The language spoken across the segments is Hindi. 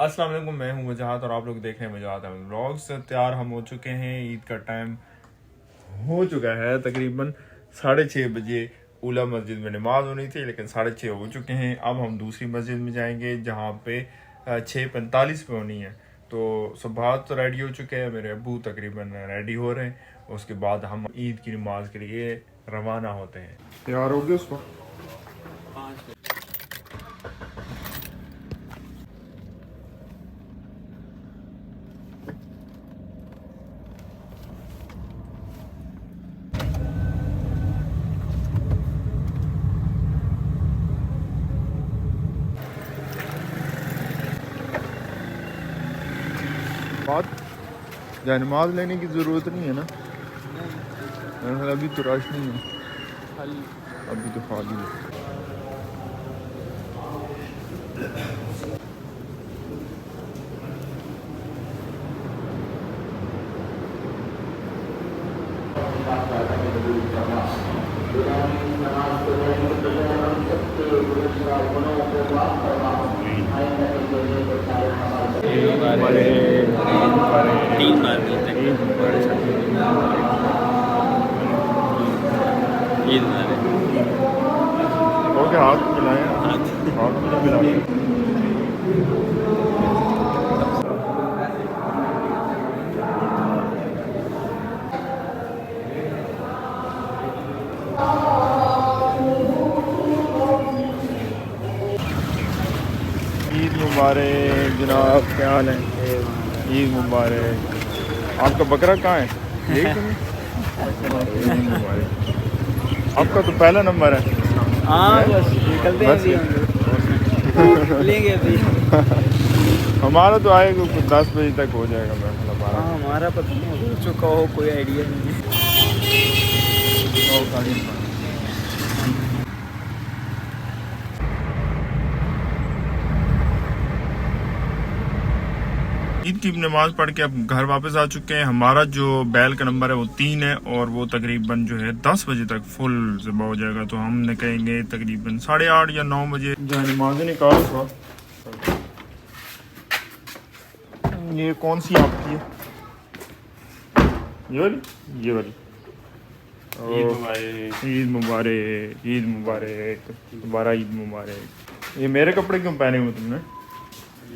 अस्सलाम वालेकुम, मैं हूं वजाहत और आप लोग देख रहे हैं वजाहत व्लॉग्स। तैयार हम हो चुके हैं, ईद का टाइम हो चुका है। तकरीबन 6:30 बजे उला मस्जिद में नमाज होनी थी, लेकिन 6:30 हो चुके हैं। अब हम दूसरी मस्जिद में जाएंगे जहाँ पे 6:45 पे होनी है। तो सुबह तो रेडी हो चुके हैं, मेरे अबू तकरीबन रेडी हो रहे हैं। उसके बाद हम ईद की नमाज के लिए रवाना होते हैं। तैयार हो गए उसको बात नमाज लेने की ज़रूरत नहीं है ना। अभी तो रश नहीं है, अभी तो खाली है। तीन बार मिलते हैं। ईद मुबारक। ओके, हाथ मिलाएं, हाथ में मिलाएं। ईद मुबारक जनाब, क्या हाल है? ईद मुबारक। आपका बकरा कहाँ है? ईद मुबारक। आपका तो पहला नंबर है। हाँ बस निकलते हैं, लेंगे अभी। हमारा तो आएगा कुछ 10 बजे तक हो जाएगा। मैं हाँ हमारा पता नहीं हो चुका हो, कोई आइडिया नहीं है। ईद की नमाज पढ़ के अब घर वापस आ चुके हैं। हमारा जो बैल का नंबर है वो 3 है और वो तकरीबन जो है 10 बजे तक फुल ज़िबा हो जाएगा। तो हम निकलेंगे तकरीबन 8:30 या 9 बजे। जो नमाज निकाल थोड़ा। ये कौन सी आपकी है? ये वाली, ये वाली। ईद मुबारक, ईद मुबारक, दोबारा ईद मुबारक। ये मेरे कपड़े क्यों पहने हुए तुमने?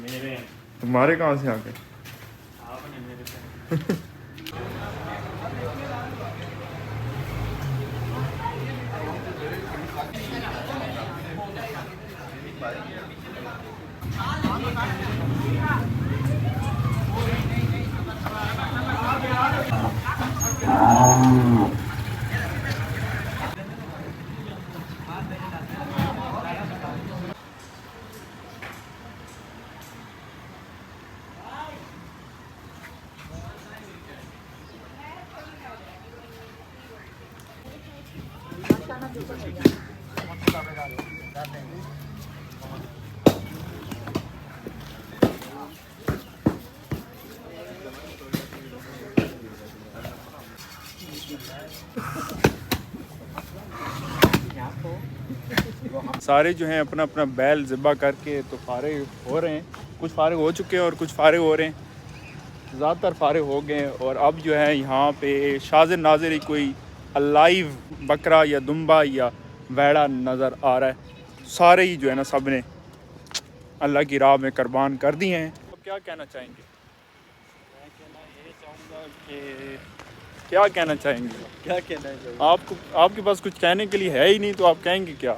मेरे तुम्हारे कहाँ से आ गए? आपने मेरे सारे जो हैं अपना अपना बैल ज़िबा करके तो फारिग हो रहे हैं। कुछ फारिग हो चुके हैं और कुछ फारिग हो रहे हैं। ज़्यादातर फारिग हो गए हैं और अब जो है यहाँ पे शाज़ नाज़िर ही कोई लाइव बकरा या दुम्बा या वैड़ा नज़र आ रहा है। सारे ही जो है ना सब ने अल्लाह की राह में कुर्बान कर दिए हैं। अब क्या कहना चाहेंगे? मैं कहना ये चाहूँगा कि क्या कहना चाहेंगे? क्या कहना है आपको, आपके पास कुछ कहने के लिए है ही नहीं तो आप कहेंगे क्या?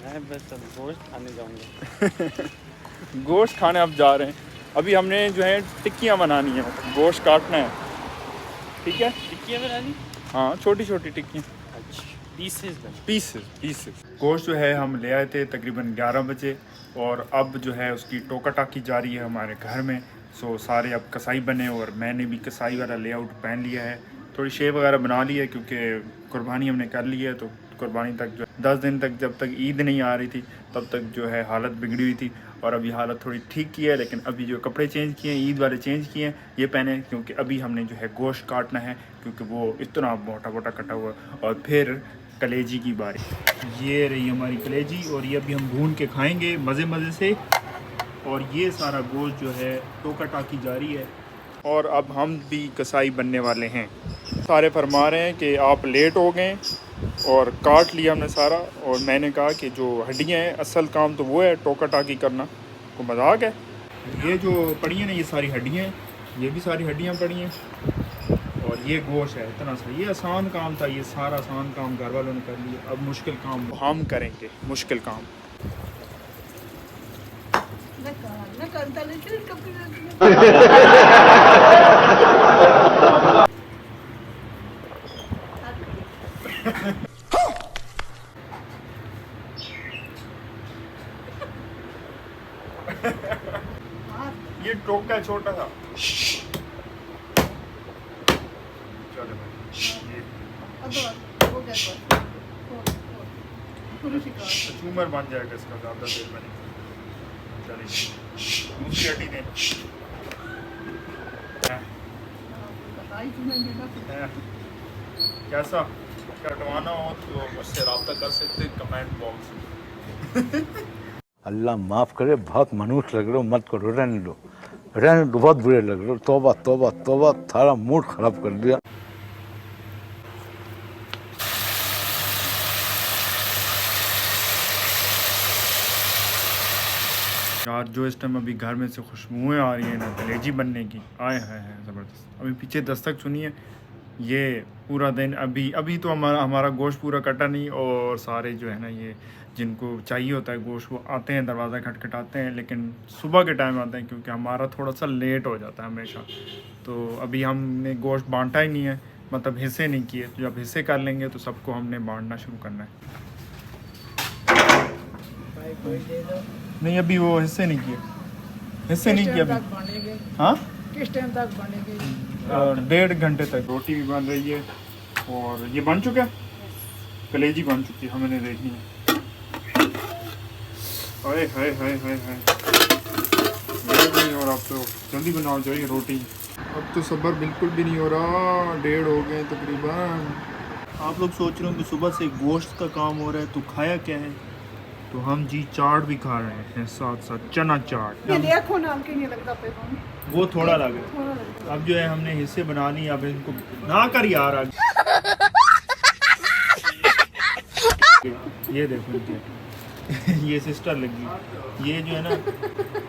मैं बस अब गोश्त खाने जाऊँगा। गोश्त खाने आप जा रहे हैं। अभी हमने जो है टिक्कियाँ बनानी है, गोश्त काटना है। ठीक है, टिक्कियाँ बनानी? हाँ छोटी छोटी टिक्कियाँ, अच्छा, पीसेस पीसेस। गोश्त जो है हम ले आए थे तकरीबन 11 बजे और अब जो है उसकी टोका टाकी जारी है हमारे घर में। सो सारे अब कसाई बने और मैंने भी कसाई वाला लेआउट पहन लिया है। थोड़ी शेप वगैरह बना ली है क्योंकि कुर्बानी हमने कर ली है। तो कुर्बानी तक जो 10 दिन तक जब तक ईद नहीं आ रही थी तब तक जो है हालत बिगड़ी हुई थी और अभी हालत थोड़ी ठीक की है। लेकिन अभी जो कपड़े चेंज किए हैं, ईद वाले चेंज किए हैं, ये पहने क्योंकि अभी हमने जो है गोश्त काटना है क्योंकि वो इतना मोटा मोटा कटा हुआ। और फिर कलेजी की बारी, ये रही हमारी कलेजी और ये अभी हम भून के खाएंगे मज़े मज़े से। और ये सारा गोश्त जो है टोका टाकी जारी है। और अब हम भी कसाई बनने वाले हैं। सारे फरमा रहे हैं कि आप लेट हो गए और काट लिया हमने सारा। और मैंने कहा कि जो हड्डियाँ हैं असल काम तो वो है टोका टाकी करना, को मजाक है। ये जो पड़ी हैं ना, ये सारी हड्डियाँ हैं, ये भी सारी हड्डियाँ पड़ी हैं और ये गोश्त है इतना सा। ये आसान काम था, ये सारा आसान काम घर वालों ने कर लिया। अब मुश्किल काम हम करेंगे, मुश्किल काम। ये टोका छोटा था। चलो चूमर बन जाएगा इसका, ज़्यादा देर बने। चलिए दूसरी हड्डी दें। कैसा कटवाना हो तो मुझसे रब्ता कर सकते हैं कमेंट बॉक्स में। अल्लाह माफ़ करे, बहुत मनुष्य लग रहे हो, मत करो, रहने दो, बहुत बुरे लग रहे हो। तौबा तौबा तौबा, सारा मूड खराब कर दिया। यार जो इस टाइम अभी घर में से खुशबुएं आ रही हैं ना कलेजी बनने की, आए हैं ज़बरदस्त। अभी पीछे दस्तक सुनिए। ये पूरा दिन अभी तो हमारा गोश्त पूरा कटा नहीं। और सारे जो है ना, ये जिनको चाहिए होता है गोश्त, वो आते हैं, दरवाज़ा खटखटाते हैं, लेकिन सुबह के टाइम आते हैं क्योंकि हमारा थोड़ा सा लेट हो जाता है हमेशा। तो अभी हमने गोश्त बांटा ही नहीं है, मतलब हिस्से नहीं किए। तो जब हिस्से कर लेंगे तो सबको हमने बांटना शुरू करना है। नहीं अभी वो हिस्से नहीं किए, हिस्से नहीं किए अभी। हाँ किस टाइम तक बनेगी? 1.5 घंटे तक। रोटी भी बन रही है और ये बन चुका है, कलेजी बन चुकी है, हमें देखनी है। हाय हाय हाय हाय हाय, और आप तो जल्दी बनाओ चाहिए रोटी। अब तो सब्र बिल्कुल भी नहीं हो रहा, 1:30 हो गए तकरीबन। आप लोग सोच रहे हो कि सुबह से गोश्त का काम हो रहा है तो खाया क्या है? तो हम जी चाट भी खा रहे हैं, साथ साथ चना चाट। ये देखो ना, हमके नहीं लगता पे वो थोड़ा लगे। अब जो है हमने हिस्से बना लिए, अब इनको ना कर यार। आज ये देखो ये सिस्टर लगी, ये जो है ना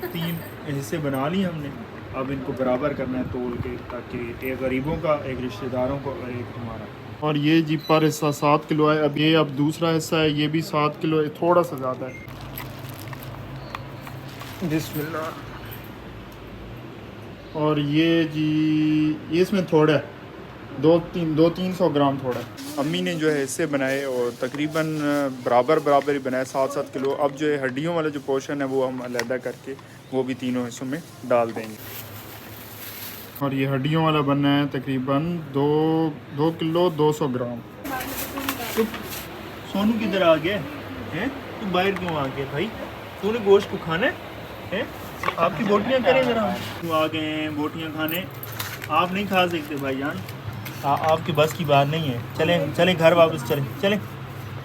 3 हिस्से बना लिए हमने। अब इनको बराबर करना है तोल के, ताकि एक गरीबों का, एक रिश्तेदारों को और एक हमारा। और ये जी पर हिस्सा 7 किलो है। अब ये अब दूसरा हिस्सा है, ये भी 7 किलो है, थोड़ा सा ज़्यादा है। बिस्मिल्लाह। और ये जी ये इसमें थोड़ा है, 200-300 ग्राम थोड़ा है। अम्मी ने जो है हिस्से बनाए और तकरीबन बराबर ही बनाए, 7-7 किलो। अब जो है हड्डियों वाला जो पोर्शन है वो हम अलहदा करके वो भी तीनों हिस्सों में डाल देंगे। और ये हड्डियों वाला बनना है तकरीबन 2 किलो 200 ग्राम। तो सोनू किधर आ गया है? तू बाहर क्यों आ गया भाई? तूने गोश्त को खाना है? आपकी बोटियाँ करें जरा। तू आ गए हैं बोटियाँ खाने, आप नहीं खा सकते भाईजान, आपके बस की बात नहीं है। चलें घर वापस चलें।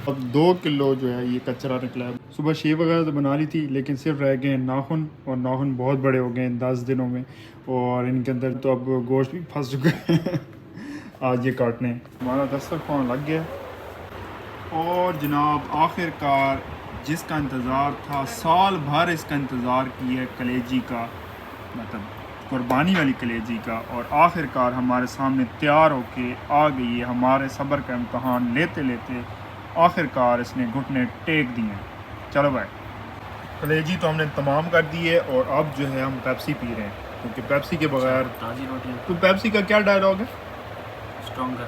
अब 2 किलो जो है ये कचरा निकला है। सुबह शेव वगैरह तो बना ली थी, लेकिन सिर्फ रह गए नाखून, और नाखून बहुत बड़े हो गए हैं 10 दिनों में, और इनके अंदर तो अब गोश्त भी फंस चुका है। आज ये काटने हमारा दस्तरखान लग गया। और जनाब आखिरकार जिसका इंतज़ार था, साल भर इसका इंतज़ार किया कलेजी का, मतलब कुर्बानी वाली कलेजी का, और आखिरकार हमारे सामने तैयार होके आ गई है। हमारे सब्र का इम्तहान लेते लेते आखिरकार इसने घुटने टेक दिए। चलो भाई, कलेजी तो हमने तमाम कर दी है, और अब जो है हम पेप्सी पी रहे हैं, क्योंकि पेप्सी के बगैर ताज़ी रोटियाँ। तो पेप्सी का क्या डायलॉग है? स्ट्रॉन्गर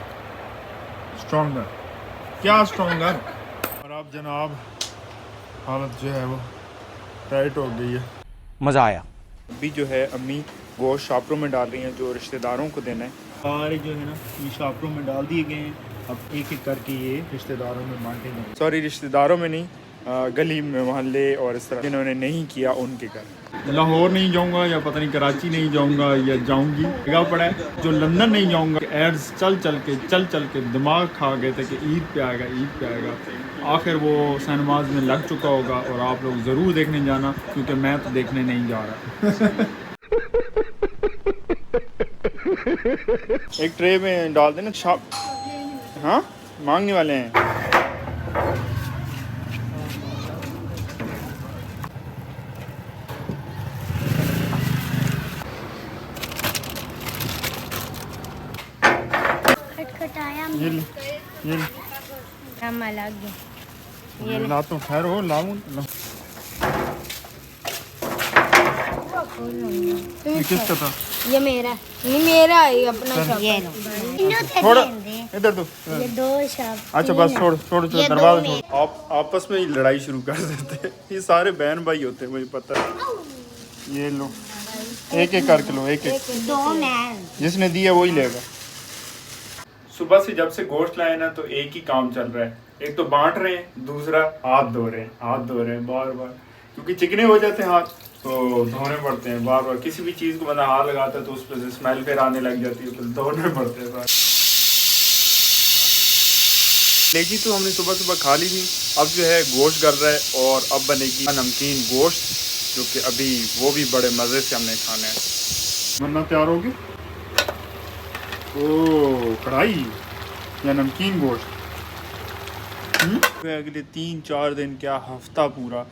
क्या स्ट्रॉन्गर? और अब जनाब हालत जो है वो टाइट हो गई है। मज़ा आया। अभी जो है अम्मी गोश्त शापरों में डाल रही हैं जो रिश्तेदारों को देना है। सारे जो है ना ये शापरों में डाल दिए गए हैं। अब एक एक करके ये रिश्तेदारों में बांटे जाएंगे। सॉरी, रिश्तेदारों में नहीं, गली में मोहल्ले और इस तरह जिन्होंने नहीं किया उनके घर। लाहौर नहीं जाऊंगा या पता नहीं कराची नहीं जाऊंगा या जाऊंगी जगह पड़ा है। जो लंदन नहीं जाऊंगा, एड्स चल चल के दिमाग खा गए थे कि ईद पे आएगा। आखिर वो सिनेमाज में लग चुका होगा और आप लोग ज़रूर देखने जाना, क्योंकि मैं तो देखने नहीं जा रहा। एक ट्रे में डाल देना छाप। हाँ, मांगने वाले हैं। ये ले हम अलग ये ला तो खैर हो लाऊं ये किसका था? ये मेरा नहीं, मेरा है अपना। ये लो छोड़ इधर दो। ये दो शॉप। अच्छा बस छोड़ दरवाजा छोड़। आप आपस में ही लड़ाई शुरू कर देते। ये सारे बहन भाई होते हैं, मुझे पता है। ये लो एक करके लो, एक दो मैं जिसने दिया वही लेगा। सुबह से जब से गोश्त लाए ना, तो एक ही काम चल रहा है। एक तो बांट रहे हैं, दूसरा हाथ धो रहे हैं बार बार, क्योंकि चिकने हो जाते हैं हाथ, तो धोने पड़ते हैं बार बार। किसी भी चीज़ को बंदा हाथ लगाता है तो उस पर से स्मेल फिर आने लग जाती है, तो धोने पड़ते हैं सारे। लेजी तो हमने सुबह खा ली थी। अब जो है गोश्त कर रहा है और अब बनेगी नमकीन गोश्त, जो कि अभी वो भी बड़े मज़े से हमने खाना है। बनना तैयार होगी। ओ कढ़ाई या नमकीन गोश्त। अगले 3-4 दिन क्या हफ्ता पूरा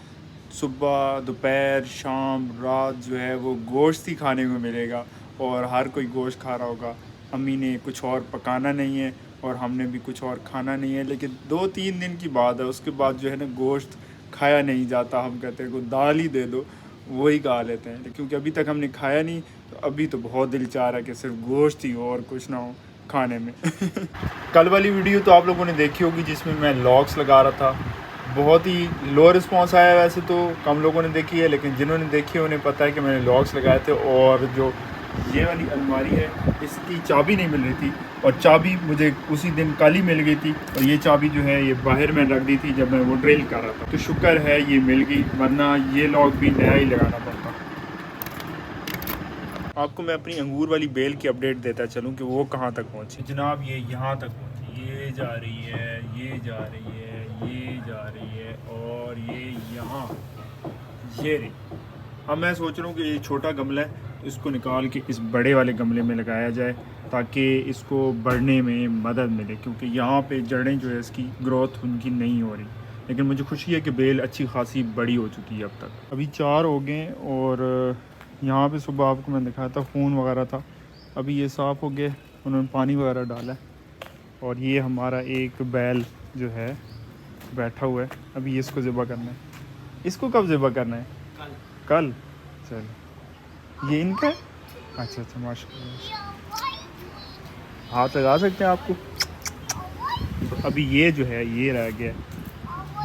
सुबह दोपहर शाम रात जो है वो गोश्त ही खाने को मिलेगा, और हर कोई गोश्त खा रहा होगा। अम्मी ने कुछ और पकाना नहीं है और हमने भी कुछ और खाना नहीं है, लेकिन 2-3 दिन की बात है। उसके बाद जो है ना गोश्त खाया नहीं जाता। हम कहते हैं को दाल ही दे दो, वही खा लेते हैं, क्योंकि अभी तक हमने खाया नहीं। तो अभी तो बहुत दिल चाह रहा है कि सिर्फ गोश्त ही हो और कुछ ना हो खाने में। कल वाली वीडियो तो आप लोगों ने देखी होगी जिसमें मैं लॉक्स लगा रहा था। बहुत ही लो रिस्पांस आया। वैसे तो कम लोगों ने देखी है, लेकिन जिन्होंने देखी है उन्हें पता है कि मैंने लॉक्स लगाए थे। और जो ये वाली अलमारी है, इसकी चाबी नहीं मिल रही थी, और चाबी मुझे उसी दिन कल ही मिल गई थी। और ये चाबी जो है ये बाहर में रख दी थी जब मैं वो ड्रिल कर रहा था, तो शुक्र है ये मिल गई, वरना ये लॉक भी नया ही लगाना पड़ता। आपको मैं अपनी अंगूर वाली बेल की अपडेट देता चलूँ कि वो कहाँ तक पहुँची। जनाब ये यहाँ तक पहुँची, ये जा रही है, ये जा रही है, ये जा रही है, और ये यहाँ ये रही। अब मैं सोच रहा हूँ कि ये छोटा गमला है, इसको निकाल के इस बड़े वाले गमले में लगाया जाए, ताकि इसको बढ़ने में मदद मिले, क्योंकि यहाँ पे जड़ें जो है इसकी ग्रोथ उनकी नहीं हो रही। लेकिन मुझे खुशी है कि बेल अच्छी खासी बड़ी हो चुकी है अब तक। अभी 4 हो गए, और यहाँ पे सुबह आपको मैं दिखाया था खून वगैरह था, अभी ये साफ़ हो गए, उन्होंने पानी वगैरह डाला है। और ये हमारा एक बैल जो है बैठा हुआ है, अभी इसको ज़िबा करना है। इसको कब ज़िबा करना है? कल। चलो ये इनका है। अच्छा माशाल्लाह, हाथ लगा सकते हैं आपको। तो अभी ये जो है ये रह गया,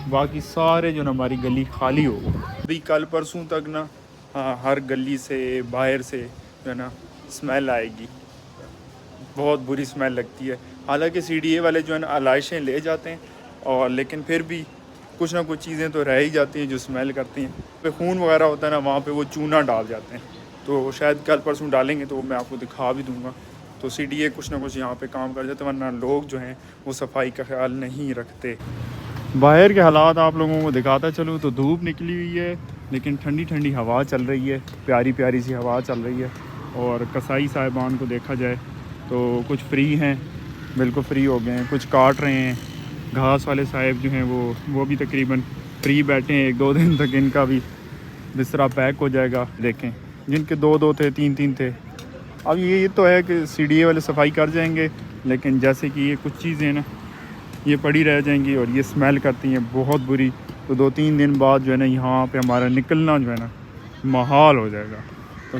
बाकी सारे जो ना हमारी गली खाली हो गई। अभी कल परसों तक ना हर गली से बाहर से जो है ना स्मेल आएगी, बहुत बुरी स्मेल लगती है। हालांकि CDA वाले जो है ना आलाइशें ले जाते हैं, और लेकिन फिर भी कुछ ना कुछ चीज़ें तो रह ही जाती हैं जो स्मेल करती हैं। पे खून वगैरह होता है ना, वहाँ पे वो चूना डाल जाते हैं, तो शायद कल परसों डालेंगे तो मैं आपको दिखा भी दूँगा। तो CDA कुछ ना कुछ यहाँ पे काम कर जाते, वरना लोग जो हैं वो सफाई का ख्याल नहीं रखते। बाहर के हालात आप लोगों को दिखाता चलूँ तो धूप निकली हुई है, लेकिन ठंडी ठंडी हवा चल रही है, प्यारी प्यारी सी हवा चल रही है। और कसाई साहिबान को देखा जाए तो कुछ फ्री हैं, बिल्कुल फ्री हो गए हैं, कुछ काट रहे हैं। घास वाले साहिब जो हैं वो भी तकरीबन फ्री बैठे हैं। 1-2 दिन तक इनका भी बिस्तरा पैक हो जाएगा। देखें जिनके 2-2 थे, 3-3 थे। अब ये तो है कि CDA वाले सफाई कर जाएंगे, लेकिन जैसे कि ये कुछ चीज़ें ना ये पड़ी रह जाएंगी और ये स्मेल करती हैं बहुत बुरी। तो 2-3 दिन बाद जो है ना यहाँ पे हमारा निकलना जो है ना महाल हो जाएगा। तो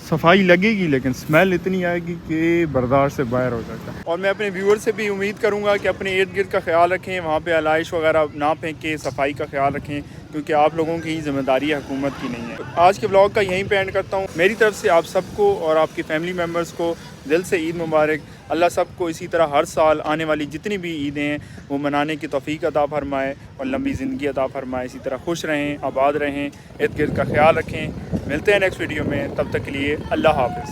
सफाई लगेगी, लेकिन स्मेल इतनी आएगी कि बर्दाश्त से बाहर हो जाता है। और मैं अपने व्यूअर से भी उम्मीद करूँगा कि अपने इर्द गिर्द का ख्याल रखें, वहाँ पे आलाइश वगैरह ना फेंकें, सफाई का ख्याल रखें, क्योंकि आप लोगों की ही जिम्मेदारी है, हुकूमत की नहीं है। आज के ब्लॉग का यहीं पे एंड करता हूँ। मेरी तरफ से आप सबको और आपकी फैमिली मेम्बर्स को दिल से ईद मुबारक। अल्लाह सबको इसी तरह हर साल आने वाली जितनी भी ईदें हैं वो मनाने की तौफीक अता फरमाए और लंबी ज़िंदगी अता फरमाए। इसी तरह खुश रहें, आबाद रहें, इर्द गिर्द का ख्याल रखें। मिलते हैं नेक्स्ट वीडियो में, तब तक के लिए अल्लाह हाफ़िज़।